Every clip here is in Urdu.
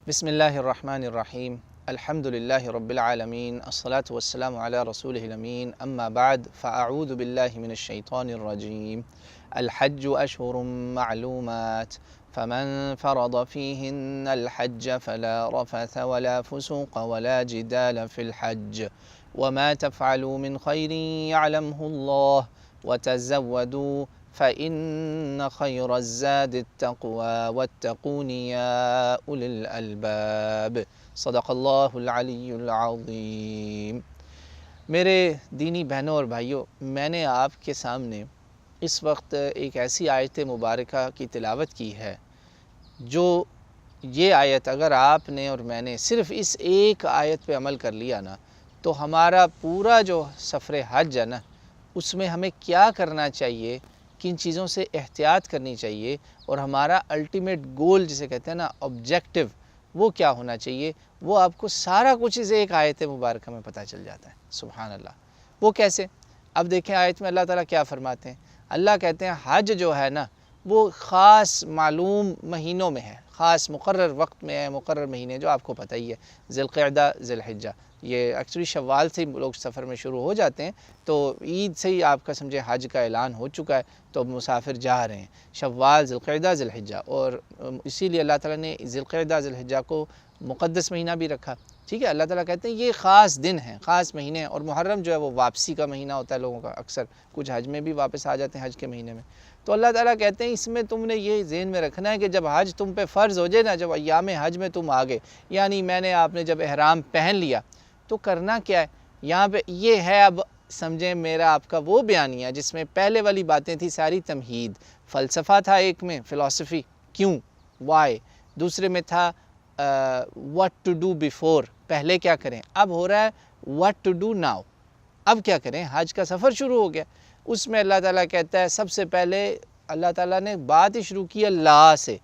بسم اللہ الرحمن الرحیم الحمد للہ رب العالمین الصلاة والسلام علی رسولہ الامین اما بعد فاعوذ باللہ من الشیطان الرجیم الحج اشہر معلومات فمن فرض فیہن الحج فلا رفث ولا فسوق ولا جدال فی الحج وما تفعلوا من خیر یعلمہ اللہ وتزودوا فإن خير الزاد التقوى واتقون يا أولي الألباب صدق اللہ العلی العظیم۔ میرے دینی بہنوں اور بھائیوں، میں نے آپ کے سامنے اس وقت ایک ایسی آیت مبارکہ کی تلاوت کی ہے جو یہ آیت اگر آپ نے اور میں نے صرف اس ایک آیت پہ عمل کر لیا نا تو ہمارا پورا جو سفر حج ہے نا اس میں ہمیں کیا کرنا چاہیے، کن چیزوں سے احتیاط کرنی چاہیے اور ہمارا الٹیمیٹ گول جسے کہتے ہیں نا آبجیکٹیو وہ کیا ہونا چاہیے، وہ آپ کو سارا کچھ اس ایک آیت مبارکہ میں پتہ چل جاتا ہے۔ سبحان اللہ۔ وہ کیسے؟ اب دیکھیں آیت میں اللہ تعالیٰ کیا فرماتے ہیں۔ اللہ کہتے ہیں حج جو ہے نا وہ خاص معلوم مہینوں میں ہے، خاص مقرر وقت میں ہے، مقرر مہینے جو آپ کو پتہ ہی ہے، ذی القعدہ ذی الحجہ۔ یہ ایکچولی شوال سے ہی لوگ سفر میں شروع ہو جاتے ہیں، تو عید سے ہی آپ کا سمجھے حج کا اعلان ہو چکا ہے، تو مسافر جا رہے ہیں۔ شوال ذی القعدہ ذی الحجہ، اور اسی لیے اللہ تعالیٰ نے ذی القعدہ ذی الحجہ کو مقدس مہینہ بھی رکھا۔ ٹھیک ہے، اللہ تعالیٰ کہتے ہیں یہ خاص دن ہیں، خاص مہینے ہیں، اور محرم جو ہے وہ واپسی کا مہینہ ہوتا ہے لوگوں کا، اکثر کچھ حج میں بھی واپس آ جاتے ہیں حج کے مہینے میں۔ تو اللہ تعالیٰ کہتے ہیں اس میں تم نے یہ ذہن میں رکھنا ہے کہ جب حج تم پہ فرض ہو جائے نا، جب ایام حج میں تم آگے، یعنی آپ نے جب احرام پہن لیا تو کرنا کیا ہے۔ یہاں پہ یہ ہے، اب سمجھیں میرا آپ کا وہ بیانیہ جس میں پہلے والی باتیں تھی ساری تمہید، فلسفہ تھا ایک میں، فلسفی کیوں، وائی، دوسرے میں تھا what to do before، پہلے کیا کریں، اب ہو رہا ہے what to do now، اب کیا کریں، حج کا سفر شروع ہو گیا۔ اس میں اللہ تعالیٰ کہتا ہے سب سے پہلے اللہ تعالیٰ نے بات ہی شروع کی اللہ سے،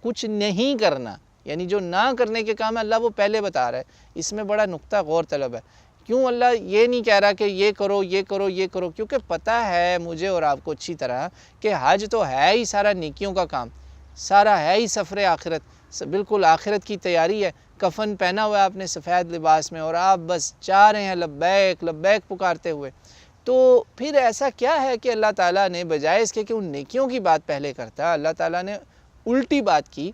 کچھ نہیں کرنا، یعنی جو نہ کرنے کے کام ہے اللہ وہ پہلے بتا رہا ہے۔ اس میں بڑا نقطہ غور طلب ہے، کیوں اللہ یہ نہیں کہہ رہا کہ یہ کرو یہ کرو یہ کرو، کیونکہ پتہ ہے مجھے اور آپ کو اچھی طرح کہ حج تو ہے ہی سارا نیکیوں کا کام، سارا ہے ہی سفر آخرت، بالکل آخرت کی تیاری ہے۔ کفن پہنا ہوا ہے آپ نے سفید لباس میں، اور آپ بس جا رہے ہیں لبیک لبیک پکارتے ہوئے۔ تو پھر ایسا کیا ہے کہ اللہ تعالیٰ نے بجائے اس کے کہ ان نیکیوں کی بات پہلے کرتا، اللہ تعالیٰ نے الٹی بات کی۔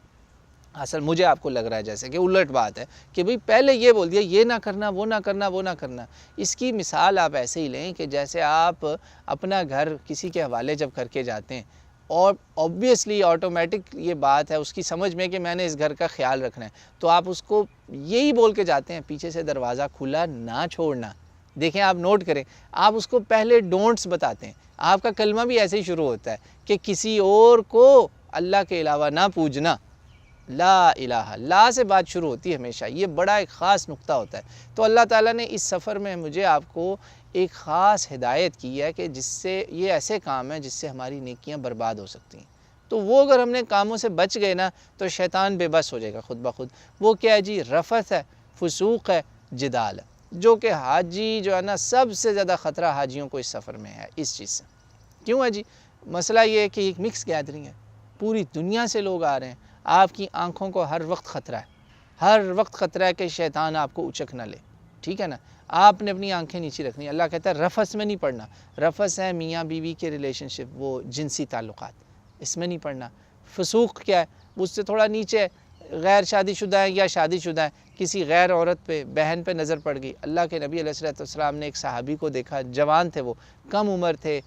اصل مجھے آپ کو لگ رہا ہے جیسے کہ الٹ بات ہے کہ بھئی پہلے یہ بول دیا یہ نہ کرنا وہ نہ کرنا وہ نہ کرنا۔ اس کی مثال آپ ایسے ہی لیں کہ جیسے آپ اپنا گھر کسی کے حوالے جب کر کے جاتے ہیں، اور اوبویسلی آٹومیٹک یہ بات ہے اس کی سمجھ میں کہ میں نے اس گھر کا خیال رکھنا ہے، تو آپ اس کو یہی بول کے جاتے ہیں پیچھے سے دروازہ کھلا نہ چھوڑنا۔ دیکھیں آپ نوٹ کریں، آپ اس کو پہلے ڈونٹس بتاتے ہیں۔ آپ کا کلمہ بھی ایسے ہی شروع ہوتا ہے کہ کسی اور کو اللہ کے علاوہ نہ پوجنا، لا الہ، لا سے بات شروع ہوتی ہے ہمیشہ، یہ بڑا ایک خاص نقطہ ہوتا ہے۔ تو اللہ تعالیٰ نے اس سفر میں مجھے آپ کو ایک خاص ہدایت کی ہے کہ جس سے یہ ایسے کام ہیں جس سے ہماری نیکیاں برباد ہو سکتی ہیں، تو وہ اگر ہم نے کاموں سے بچ گئے نا تو شیطان بے بس ہو جائے گا خود بخود۔ وہ کیا ہے جی؟ رفث ہے، فسوق ہے، جدال ہے، جو کہ حاجی جو ہے نا سب سے زیادہ خطرہ حاجیوں کو اس سفر میں ہے اس چیز سے۔ کیوں ہے جی؟ مسئلہ یہ ہے کہ ایک مکس گیدرنگ ہے، پوری دنیا سے لوگ آ رہے ہیں، آپ کی آنکھوں کو ہر وقت خطرہ ہے، ہر وقت خطرہ ہے کہ شیطان آپ کو اچک نہ لے، ٹھیک ہے نا؟ آپ نے اپنی آنکھیں نیچے رکھنی۔ اللہ کہتا ہے رفث میں نہیں پڑھنا۔ رفث ہے میاں بیوی کے ریلیشن شپ، وہ جنسی تعلقات، اس میں نہیں پڑھنا۔ فسوق کیا ہے؟ اس سے تھوڑا نیچے ہے، غیر شادی شدہ ہے یا شادی شدہ ہے، کسی غیر عورت پہ، بہن پہ نظر پڑ گئی۔ اللہ کے نبی علیہ السلام نے ایک صحابی کو دیکھا، جوان تھے، وہ کم عمر تھے،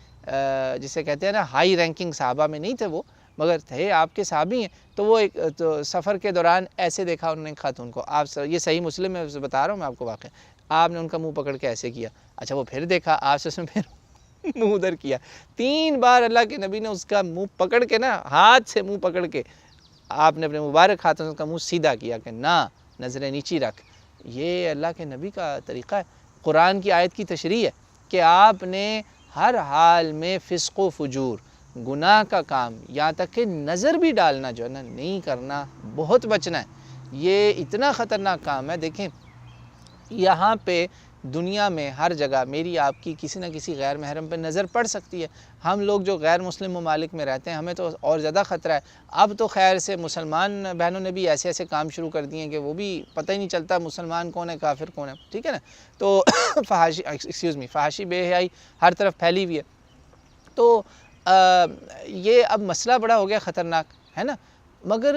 جسے کہتے ہیں نا ہائی رینکنگ صحابہ میں نہیں تھے وہ، مگر تھے آپ کے صحابی ہیں۔ تو وہ ایک سفر کے دوران ایسے دیکھا انہوں نے خاتون کو، آپ یہ صحیح مسلم میں بتا رہا ہوں میں آپ کو واقعہ، آپ نے ان کا منہ پکڑ کے ایسے کیا۔ اچھا وہ پھر دیکھا آپ سے، اس میں پھر منہ ادھر کیا، 3 بار اللہ کے نبی نے اس کا منہ پکڑ کے نا، ہاتھ سے منہ پکڑ کے آپ نے اپنے مبارک ہاتھوں سے اس کا منہ سیدھا کیا کہ نہ، نظریں نیچی رکھ۔ یہ اللہ کے نبی کا طریقہ ہے، قرآن کی آیت کی تشریح ہے کہ آپ نے ہر حال میں فسق و فجور، گناہ کا کام، یہاں تک کہ نظر بھی ڈالنا جو ہے نا نہیں کرنا، بہت بچنا ہے۔ یہ اتنا خطرناک کام ہے۔ دیکھیں یہاں پہ دنیا میں ہر جگہ میری آپ کی کسی نہ کسی غیر محرم پہ نظر پڑ سکتی ہے۔ ہم لوگ جو غیر مسلم ممالک میں رہتے ہیں ہمیں تو اور زیادہ خطرہ ہے۔ اب تو خیر سے مسلمان بہنوں نے بھی ایسے ایسے کام شروع کر دیے ہیں کہ وہ بھی پتہ ہی نہیں چلتا مسلمان کون ہے کافر کون ہے، ٹھیک ہے نا۔ تو فحاشی بے حیائی ہر طرف پھیلی ہوئی ہے۔ تو یہ اب مسئلہ بڑا ہو گیا خطرناک، ہے نا۔ مگر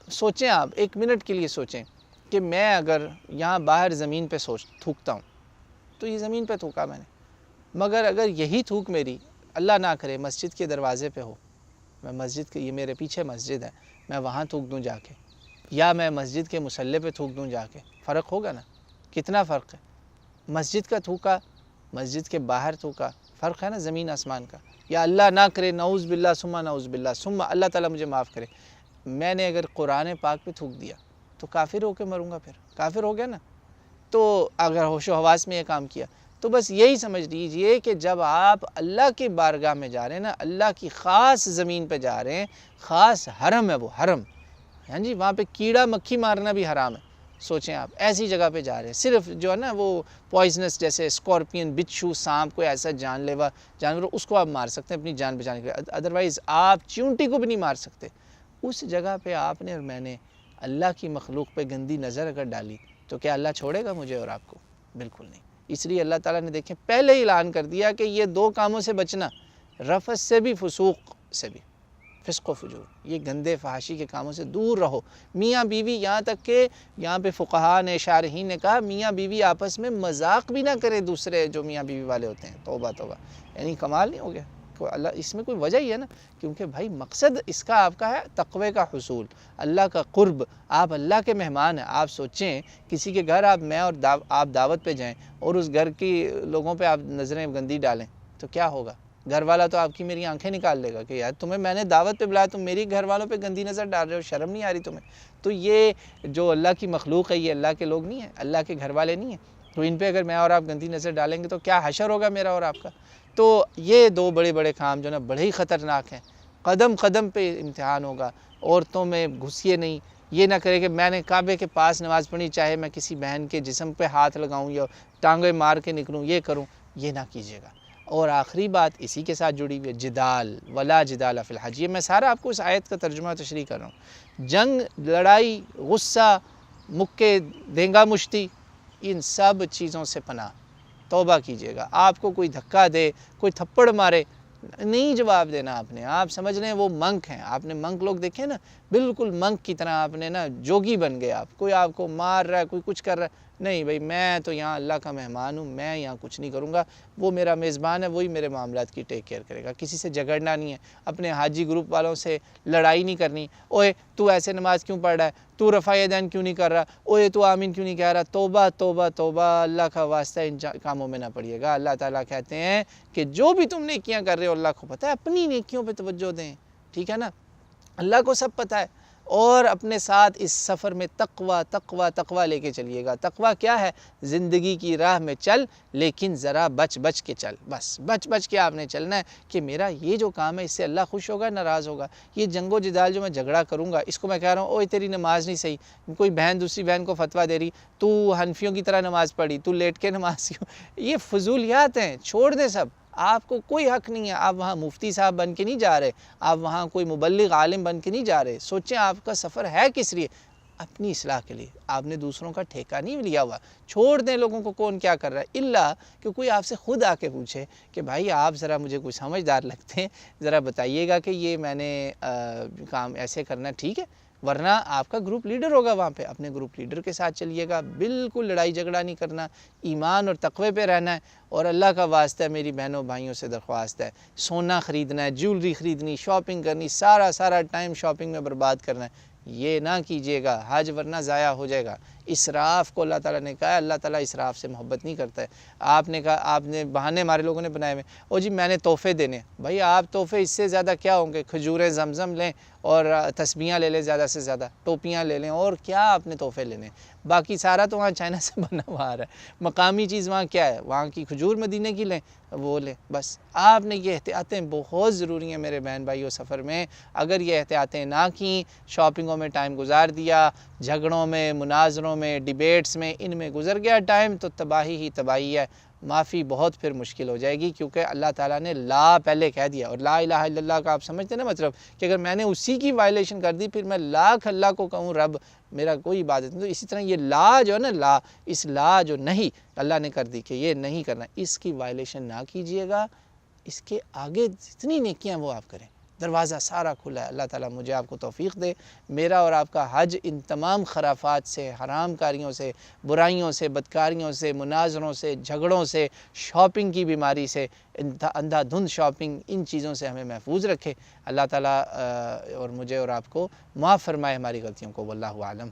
سوچیں آپ ایک منٹ کے لیے سوچیں کہ میں اگر یہاں باہر زمین پہ تھوکتا ہوں تو یہ زمین پہ تھوکا میں نے، مگر اگر یہی تھوک میری اللہ نہ کرے مسجد کے دروازے پہ ہو، میں مسجد کے، یہ میرے پیچھے مسجد ہے، میں وہاں تھوک دوں جا کے، یا میں مسجد کے مصلی پہ تھوک دوں جا کے، فرق ہوگا نا؟ کتنا فرق ہے؟ مسجد کا تھوکا، مسجد کے باہر تھوکا، فرق ہے نا زمین آسمان کا۔ یا اللہ نہ کرے نعوذ باللہ ثم نعوذ باللہ ثم اللہ تعالیٰ مجھے معاف کرے، میں نے اگر قرآن پاک پہ تھوک دیا تو کافر ہو کے مروں گا، پھر کافر ہو گیا نا۔ تو اگر ہوش و حواس میں یہ کام کیا تو بس یہی سمجھ لیجئے کہ جب آپ اللہ کی بارگاہ میں جا رہے ہیں نا، اللہ کی خاص زمین پہ جا رہے ہیں، خاص حرم ہے وہ حرم، ہاں جی، وہاں پہ کیڑا مکھی مارنا بھی حرام ہے۔ سوچیں آپ ایسی جگہ پہ جا رہے ہیں، صرف جو ہے نا وہ پوائزنس جیسے اسکارپین، بچھو، سانپ، کوئی ایسا جان لیوا جانور اس کو آپ مار سکتے ہیں اپنی جان بچانے کے لیے، ادروائز آپ چیونٹی کو بھی نہیں مار سکتے۔ اس جگہ پہ آپ نے اور میں نے اللہ کی مخلوق پہ گندی نظر اگر ڈالی تو کیا اللہ چھوڑے گا مجھے اور آپ کو؟ بالکل نہیں۔ اس لیے اللہ تعالیٰ نے دیکھیں پہلے ہی اعلان کر دیا کہ یہ دو کاموں سے بچنا، رفث سے بھی، فسوق سے بھی، فسق و فجور، یہ گندے فحاشی کے کاموں سے دور رہو۔ میاں بیوی، یہاں تک کہ یہاں پہ فقہاء نے، شارحین نے کہا میاں بیوی آپس میں مذاق بھی نہ کرے، دوسرے جو میاں بیوی والے ہوتے ہیں۔ توبہ توبہ، یعنی کمال نہیں ہو گیا؟ اللہ اس میں کوئی وجہ ہی ہے نا، کیونکہ بھائی مقصد اس کا آپ کا ہے تقوی کا حصول، اللہ کا قرب، آپ اللہ کے مہمان ہیں۔ آپ سوچیں کسی کے گھر میں اور آپ دعوت پہ جائیں اور اس گھر کی لوگوں پہ آپ نظریں گندی ڈالیں تو کیا ہوگا؟ گھر والا تو آپ کی میری آنکھیں نکال لے گا کہ یار تمہیں میں نے دعوت پہ بلایا، تم میری گھر والوں پہ گندی نظر ڈال رہے ہو، شرم نہیں آ رہی تمہیں؟ تو یہ جو اللہ کی مخلوق ہے یہ اللہ کے لوگ نہیں ہیں، اللہ کے گھر والے نہیں ہیں، تو ان پہ اگر میں اور آپ گندی نظر ڈالیں گے تو کیا حشر ہوگا میرا اور آپ کا؟ تو یہ دو بڑے بڑے کام جو نا بڑے ہی خطرناک ہیں، قدم قدم پہ امتحان ہوگا۔ عورتوں میں گھسیے نہیں، یہ نہ کرے کہ میں نے کعبے کے پاس نماز پڑھنی، چاہے میں کسی بہن کے جسم پہ ہاتھ لگاؤں یا ٹانگیں مار کے نکلوں، یہ کروں، یہ نہ کیجیے گا۔ اور آخری بات اسی کے ساتھ جڑی ہوئی ہے، جدال، ولا جدال فی الحج، یہ میں سارا آپ کو اس آیت کا ترجمہ تشریح کر رہا ہوں۔ جنگ، لڑائی، غصہ، مکے، دینگا مشتی، ان سب چیزوں سے پناہ، توبہ کیجیے گا۔ آپ کو کوئی دھکا دے، کوئی تھپڑ مارے، نہیں جواب دینا آپ نے، آپ سمجھ لیں وہ منک ہیں۔ آپ نے منک لوگ دیکھے نا، بالکل منک کی طرح آپ نے نا جوگی بن گئے آپ، کوئی آپ کو مار رہا ہے، کوئی کچھ کر رہا ہے، نہیں بھائی میں تو یہاں اللہ کا مہمان ہوں، میں یہاں کچھ نہیں کروں گا، وہ میرا میزبان ہے، وہی میرے معاملات کی ٹیک کیئر کرے گا۔ کسی سے جھگڑنا نہیں ہے، اپنے حاجی گروپ والوں سے لڑائی نہیں کرنی، اوے تو ایسے نماز کیوں پڑھ رہا ہے، تو رفع یدین کیوں نہیں کر رہا، اوے تو آمین کیوں نہیں کہہ رہا، توبہ توبہ توبہ، اللہ کا واسطہ ان کاموں میں نہ پڑیے گا۔ اللہ تعالیٰ کہتے ہیں کہ جو بھی تم نیکیاں کر رہے ہو اللہ کو پتہ ہے، اپنی نیکیوں پہ توجہ دیں، ٹھیک ہے نا، اللہ کو سب پتہ ہے۔ اور اپنے ساتھ اس سفر میں تقوی تقوی تقوی لے کے چلیے گا۔ تقوی کیا ہے؟ زندگی کی راہ میں چل لیکن ذرا بچ بچ کے چل، بس بچ بچ کے آپ نے چلنا ہے کہ میرا یہ جو کام ہے اس سے اللہ خوش ہوگا، ناراض ہوگا۔ یہ جنگ و جدال جو میں جھگڑا کروں گا، اس کو میں کہہ رہا ہوں اوہ تیری نماز نہیں صحیح، کوئی بہن دوسری بہن کو فتویٰ دے رہی، تو حنفیوں کی طرح نماز پڑھی، تو لیٹ کے نماز کیوں، یہ فضولیات ہیں، چھوڑ دیں سب۔ آپ کو کوئی حق نہیں ہے، آپ وہاں مفتی صاحب بن کے نہیں جا رہے، آپ وہاں کوئی مبلغ عالم بن کے نہیں جا رہے۔ سوچیں آپ کا سفر ہے کس لیے؟ اپنی اصلاح کے لیے۔ آپ نے دوسروں کا ٹھیکہ نہیں لیا ہوا، چھوڑ دیں لوگوں کو کون کیا کر رہا ہے، الا کہ کوئی آپ سے خود آ کے پوچھے کہ بھائی آپ ذرا مجھے کوئی سمجھدار لگتے ہیں، ذرا بتائیے گا کہ یہ میں نے کام ایسے کرنا ٹھیک ہے، ورنہ آپ کا گروپ لیڈر ہوگا وہاں پہ، اپنے گروپ لیڈر کے ساتھ چلیے گا، بالکل لڑائی جھگڑا نہیں کرنا، ایمان اور تقوی پہ رہنا ہے۔ اور اللہ کا واسطہ ہے، میری بہنوں بھائیوں سے درخواست ہے، سونا خریدنا ہے، جیولری خریدنی، شاپنگ کرنی، سارا ٹائم شاپنگ میں برباد کرنا ہے، یہ نہ کیجیے گا، حج ورنہ ضائع ہو جائے گا۔ اسراف کو اللہ تعالیٰ نے کہا ہے، اللہ تعالیٰ اسراف سے محبت نہیں کرتا ہے۔ آپ نے کہا، آپ نے بہانے ہمارے لوگوں نے بنائے ہوئے، او جی میں نے تحفے دینے، بھائی آپ تحفے اس سے زیادہ کیا ہوں گے، کھجوریں زمزم لیں اور تسبیحاں لے لیں زیادہ سے زیادہ، ٹوپیاں لے لیں، اور کیا اپنے تحفے لے لیں، باقی سارا تو وہاں چائنا سے بنا ہوا آ رہا ہے۔ مقامی چیز وہاں کیا ہے، وہاں کی کھجور مدینے کی لیں، وہ لیں بس۔ آپ نے یہ احتیاطیں بہت ضروری ہیں میرے بہن بھائیوں سفر میں، اگر یہ احتیاطیں نہ کیں، شاپنگوں میں ٹائم گزار دیا، جھگڑوں میں، مناظروں میں، ڈیبیٹس میں، ان میں گزر گیا ٹائم، تو تباہی ہی تباہی ہے، معافی بہت پھر مشکل ہو جائے گی، کیونکہ اللہ تعالیٰ نے لا پہلے کہہ دیا، اور لا الہ الا اللہ کا آپ سمجھتے ہیں نا مطلب، کہ اگر میں نے اسی کی وائلیشن کر دی، پھر میں لاکھ اللہ کو کہوں رب میرا کوئی عبادت نہیں، تو اسی طرح یہ لا جو ہے نا، لا، اس لا جو نہیں اللہ نے کر دی کہ یہ نہیں کرنا، اس کی وائلیشن نہ کیجئے گا، اس کے آگے جتنی نیکیاں وہ آپ کریں، دروازہ سارا کھلا ہے۔ اللہ تعالیٰ مجھے آپ کو توفیق دے، میرا اور آپ کا حج ان تمام خرافات سے، حرام کاریوں سے، برائیوں سے، بدکاریوں سے، مناظروں سے، جھگڑوں سے، شاپنگ کی بیماری سے، اندھا دھند شاپنگ، ان چیزوں سے ہمیں محفوظ رکھے۔ اللہ تعالیٰ اور مجھے اور آپ کو معاف فرمائے ہماری غلطیوں کو، واللہ اعلم۔